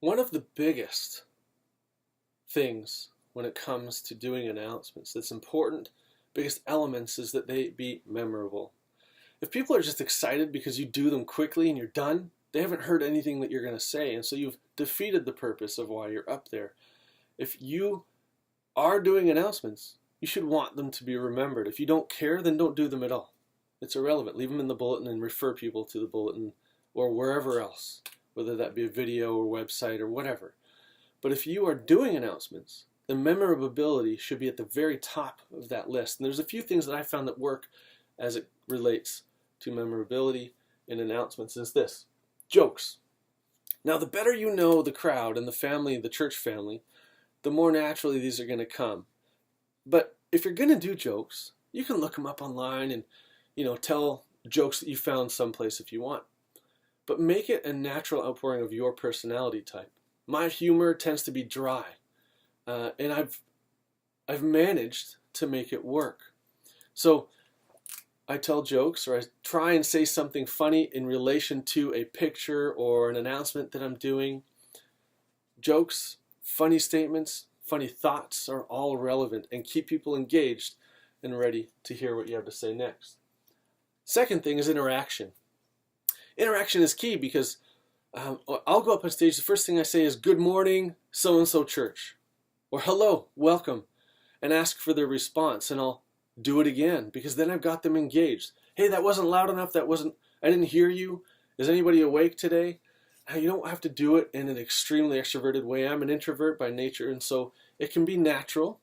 One of the biggest things when it comes to doing announcements that's important, biggest elements, is that they be memorable. If people are just excited because you do them quickly and you're done, they haven't heard anything that you're going to say, and so you've defeated the purpose of why you're up there. If you are doing announcements, you should want them to be remembered. If you don't care, then don't do them at all. It's irrelevant. Leave them in the bulletin and refer people to the bulletin or wherever else, whether that be a video or website or whatever. But if you are doing announcements, the memorability should be at the very top of that list. And there's a few things that I found that work as it relates to memorability in announcements is this: jokes. Now, the better you know the crowd and the family, the church family, the more naturally these are going to come. But if you're going to do jokes, you can look them up online and, tell jokes that you found someplace if you want. But make it a natural outpouring of your personality type. My humor tends to be dry, and I've managed to make it work. So I tell jokes, or I try and say something funny in relation to a picture or an announcement that I'm doing. Jokes, funny statements, funny thoughts are all relevant and keep people engaged and ready to hear what you have to say next. Second thing is interaction. Interaction is key because I'll go up on stage, the first thing I say is, "Good morning, so-and-so church," or "Hello, welcome," and ask for their response, and I'll do it again because then I've got them engaged. "Hey, that wasn't loud enough, I didn't hear you. Is anybody awake today?" Now, you don't have to do it in an extremely extroverted way. I'm an introvert by nature, and so it can be natural,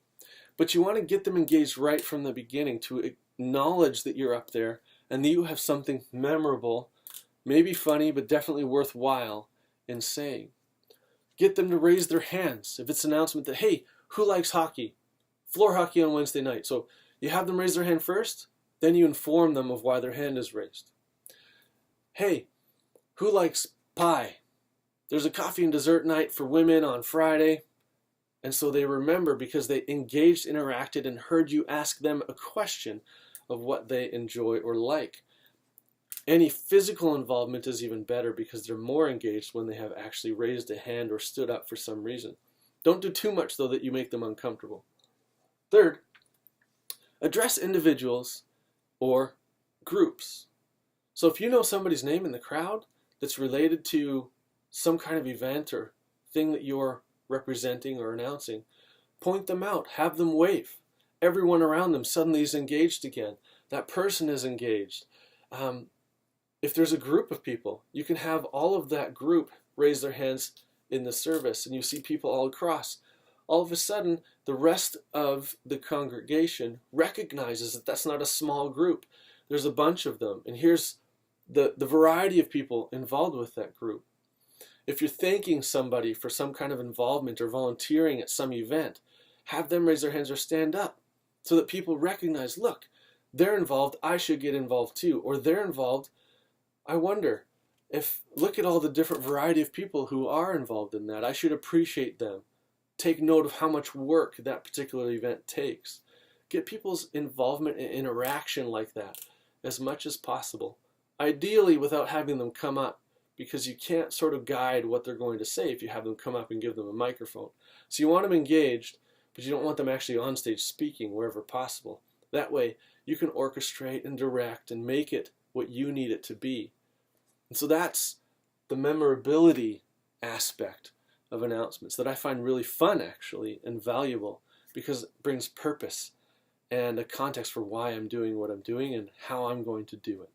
but you want to get them engaged right from the beginning to acknowledge that you're up there and that you have something memorable, maybe funny, but definitely worthwhile in saying. Get them to raise their hands. If it's an announcement that, "Hey, who likes hockey? Floor hockey on Wednesday night." So you have them raise their hand first, then you inform them of why their hand is raised. "Hey, who likes pie? There's a coffee and dessert night for women on Friday." And so they remember because they engaged, interacted, and heard you ask them a question of what they enjoy or like. Any physical involvement is even better because they're more engaged when they have actually raised a hand or stood up for some reason. Don't do too much, though, that you make them uncomfortable. Third, address individuals or groups. So if you know somebody's name in the crowd that's related to some kind of event or thing that you're representing or announcing, point them out, have them wave. Everyone around them suddenly is engaged again. That person is engaged. If there's a group of people, you can have all of that group raise their hands in the service, and you see people all across. All of a sudden, the rest of the congregation recognizes that that's not a small group. There's a bunch of them, and here's the variety of people involved with that group. If you're thanking somebody for some kind of involvement or volunteering at some event, have them raise their hands or stand up so that people recognize, look, they're involved, I should get involved too. Or they're involved, I wonder look at all the different variety of people who are involved in that. I should appreciate them. Take note of how much work that particular event takes. Get people's involvement and interaction like that as much as possible. Ideally without having them come up, because you can't sort of guide what they're going to say if you have them come up and give them a microphone. So you want them engaged, but you don't want them actually on stage speaking wherever possible. That way you can orchestrate and direct and make it what you need it to be. And so that's the memorability aspect of announcements that I find really fun, actually, and valuable, because it brings purpose and a context for why I'm doing what I'm doing and how I'm going to do it.